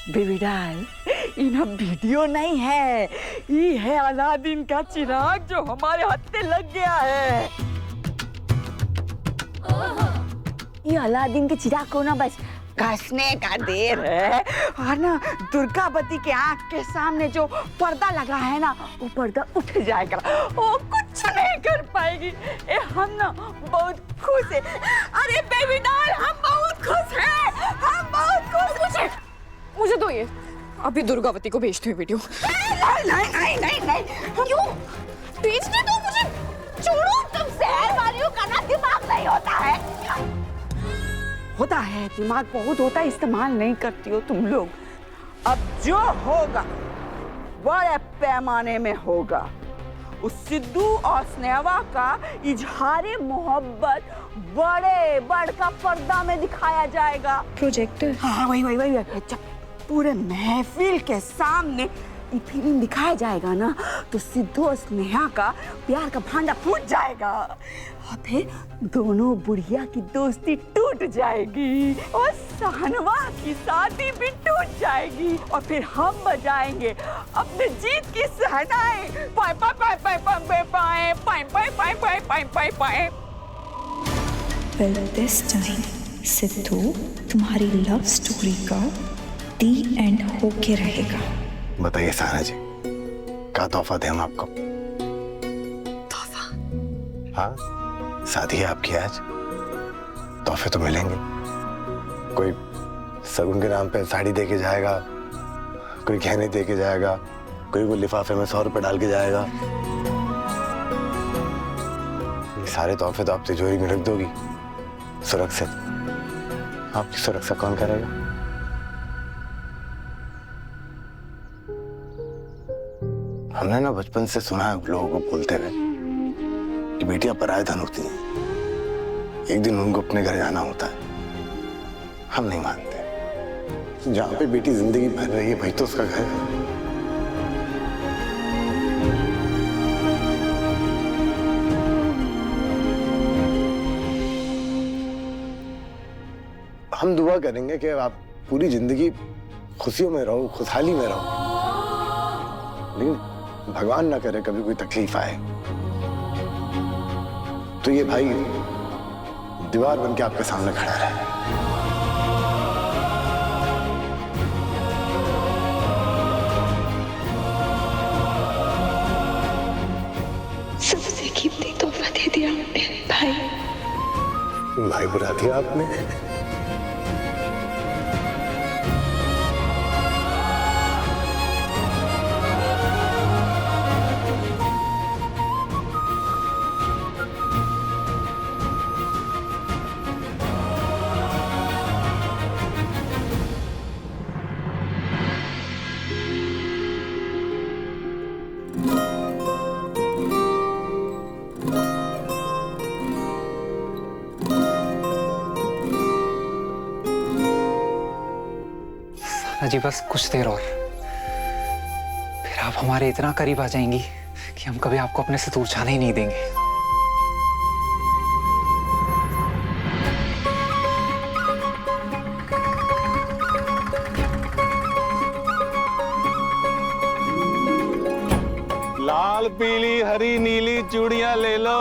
Baby डाल, इन्हें video नहीं है, ये है अलादीन का चिराग जो हमारे हत्थे लग गया है। ये अलादीन के चिराग को ना बस घसने का देर है और ना दुर्गावती के आंख के सामने जो पर्दा लगा है ना वो पर्दा उठ जाएगा, वो कुछ नहीं कर पाएगी। हम ना बहुत खुश है। अरे बेबी डॉल, हम बहुत खुश हैं, हम बहुत खुश हैं। मुझे दो ये, अभी दुर्गावती को भेजती हूँ वीडियो। नहीं क्यों भेजने दो मुझे, छोड़ो। तुम शहर वालियों का ना दिमाग नहीं होता है। होता है दिमाग, बहुत होता है, इस्तेमाल नहीं करती हो तुम लोग। अब जो होगा बड़े पैमाने में होगा। उस सिद्धू और स्नेहा का इजहारे मोहब्बत बड़े बड़का पर्दा में दिखाया जाएगा। प्रोजेक्टर? हाँ वही जब पूरे महफिल के सामने ये फिल्म दिखाया जाएगा ना तो सिद्धू और स्नेहा का प्यार का भांडा फूट जाएगा और फिर दोनों बुढ़िया की दोस्ती टूट जाएगी और सहनवा की शादी भी टूट जाएगी और फिर हम बजाएंगे अपने जीत की सहनाई। पाए पाए पाए पाए पाए पाए पाए पाए पाए पाए पाए पाए पाए। Well, this time, सिद्धू, तुम्हारी लव स्टोरी का दी एंड होके रहेगा। बताइए सारा जी, क्या तोहफा दें हम आपको? तोहफा? हाँ, शादी है आपकी आज, तोहफे तो मिलेंगे। कोई सगुन के नाम पे साड़ी दे के जाएगा, कोई गहने दे के जाएगा, कोई वो लिफाफे में 100 रुपए डाल के जाएगा। ये सारे तोहफे तो आप तिजोरी में रख दोगी सुरक्षित। आपकी सुरक्षा कौन करेगा? हमने ना बचपन से सुना है लोगों को बोलते हुए कि बेटियां पराये धन होती हैं, एक दिन उनको अपने घर जाना होता है। हम नहीं मानते। जहां पे बेटी जिंदगी भर रही है वही तो उसका घर है। हम दुआ करेंगे कि आप पूरी जिंदगी खुशियों में रहो, खुशहाली में रहो, लेकिन भगवान ना करे कभी कोई तकलीफ आए तो ये भाई दीवार बन के आपके सामने खड़ा रहे। सबसे कीमती तोहफा दे दिया मेरे भाई। भाई बुरा दिया आपने। जी बस कुछ देर और, फिर आप हमारे इतना करीब आ जाएंगी कि हम कभी आपको अपने से दूर जाने ही नहीं देंगे। लाल पीली हरी नीली चूड़ियां ले लो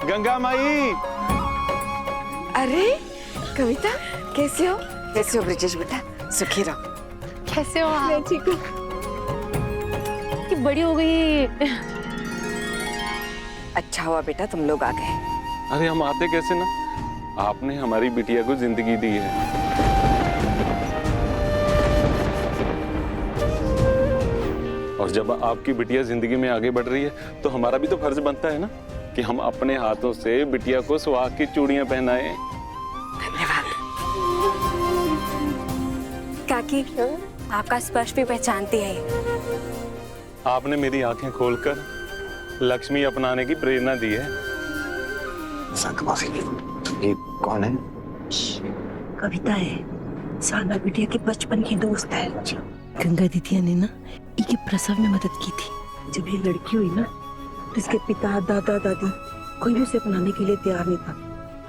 गंगा माई। अरे कविता, कैसे हो? कैसे हो ब्रिजेश बेटा? सुखी रहो। कैसे हो आप? मैं ठीक हूँ। कि बड़ी हो गई। अच्छा हुआ बेटा तुम लोग आ गए। अरे हम आते कैसे ना, आपने हमारी बिटिया को जिंदगी दी है। और जब आपकी बिटिया जिंदगी में आगे बढ़ रही है तो हमारा भी तो फर्ज बनता है ना कि हम अपने हाथों से बिटिया को सुहाग की चूड़ियां पहनाएं। काकी, आपका स्पर्श भी पहचानती है। आपने मेरी आंखें खोलकर लक्ष्मी अपनाने की प्रेरणा दी है। ये कौन है? कविता है, साना बिटिया के बचपन की दोस्त है। गंगा दीदिया ने ना इनके प्रसव में मदद की थी। जब ये लड़की हुई ना तो इसके पिता, दादा, दादी कोई भी उसे अपनाने के लिए तैयार नहीं था,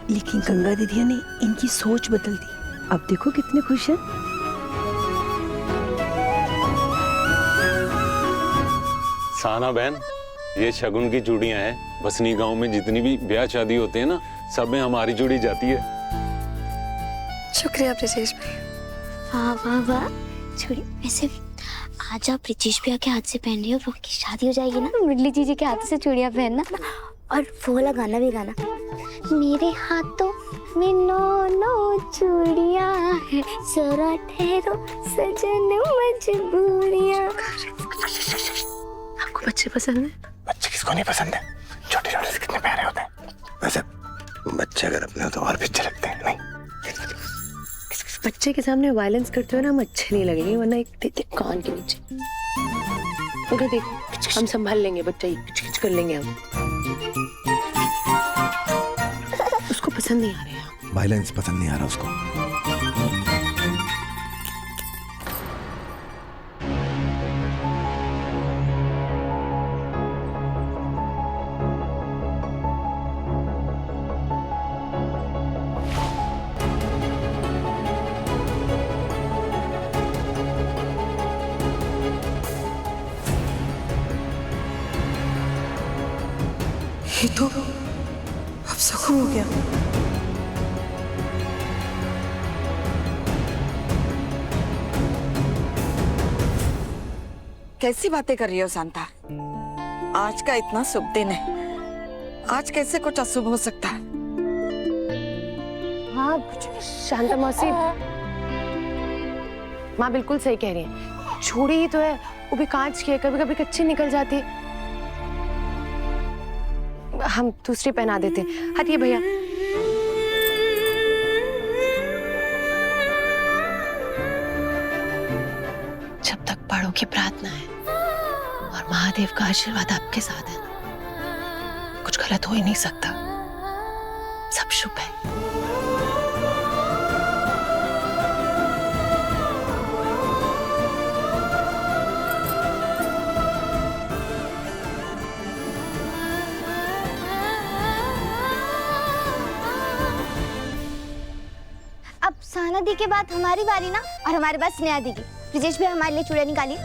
लेकिन गंगा दीदिया ने इनकी सोच बदल दी। अब देखो कितने खुश हैं। साना बहन, ये शगुन की चूड़ियां हैं। बसनी गांव में जितनी भी ब्याह शादी होते हैं ना, सब में हमारी चूड़ी जाती है। शुक्रिया ब्रिजेश भाई। वाह वाह वाह, छोड़ी। वैसे आज आप ब्रिजेश भैया के हाथ से पहन रही हो, वो की शादी हो जाएगी ना, मुरली जीजी के हाथ से चूड़ियां पहनना और वो वाला गाना भी गाना, मेरे हाथों में नौ नौ चूड़ियां है, जरा ठहरो सजन मजबूरियां। आपको बच्चे पसंद है? बच्चे किसको नहीं पसंद है? छोटे छोटे से कितने प्यारे होते हैं। वैसे बच्चे अगर अपने हो तो और भी अच्छे लगते हैं, नहीं? बच्चे के सामने वायलेंस करते हो ना, हम अच्छे नहीं लगेंगे, वरना एक देते कान के नीचे। मगर देखो, हम संभाल लेंगे, बच्चा ही किच कर लेंगे हम। उसको पसंद नहीं आ रहा, वायलेंस पसंद नहीं आ रहा उसको। ये तो अब सुकून हो गया। कैसी बातें कर रही हो शांता? आज का इतना शुभ दिन है, आज कैसे कुछ अशुभ हो सकता है? हाँ शांता मौसी, माँ बिल्कुल सही कह रही है। छोड़ी ही तो है, वो भी कांच की है, कभी कभी कच्ची निकल जाती है। हम दूसरी पहना देते हैं। हटिए भैया। जब तक बड़ों की प्रार्थना है और महादेव का आशीर्वाद आपके साथ है, कुछ गलत हो ही नहीं सकता, सब शुभ है। अब साना दी के बाद हमारी बारी ना, और हमारे पास स्नेहा दी की। ब्रिजेश भैया हमारे लिए चूड़ियां निकालिए।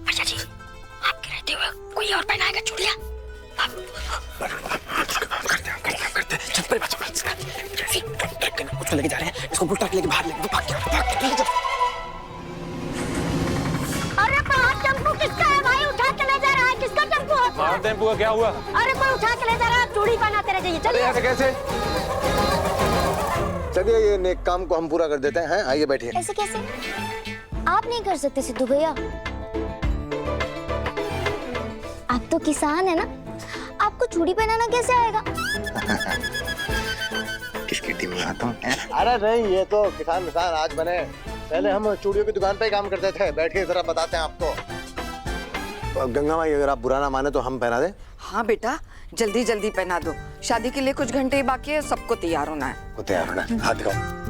अच्छा जी, आपके रहते हुए कोई और पहनाएगा चूड़ियां? करते चल परे बच उसको लेके जा रहे हैं, इसको बुलटा के लेके बाहर लेके भाग गया। अरे पर टेम्पो किसका है भाई? उठा के ले जा रहा है, किसका टेम्पो है? बाहर टेम्पो का क्या हुआ? अरे कोई उठा के ले जा रहा है, आप चूड़ी पहनाते रह जाइए। चलिए। ऐसे कैसे? चलिए ये नेक काम को हम पूरा कर देते हैं। आइए बैठिए। ऐसे कैसे? आप नहीं कर सकते सिद्धू भैया, आप तो किसान है ना, आपको चूड़ी पहनाना कैसे आएगा? किसकी टीम में आता हूँ? अरे नहीं, ये तो किसान आज बने, पहले हम चूड़ियों की दुकान पे ही काम करते थे। बैठिए जरा बताते हैं आपको। गंगा माई, अगर आप बुरा ना माने तो हम पहना दें? हाँ बेटा, जल्दी जल्दी पहना दो, शादी के लिए कुछ घंटे ही बाकी है, सबको तैयार होना है। तैयार होना है, हाथ दिखाओ।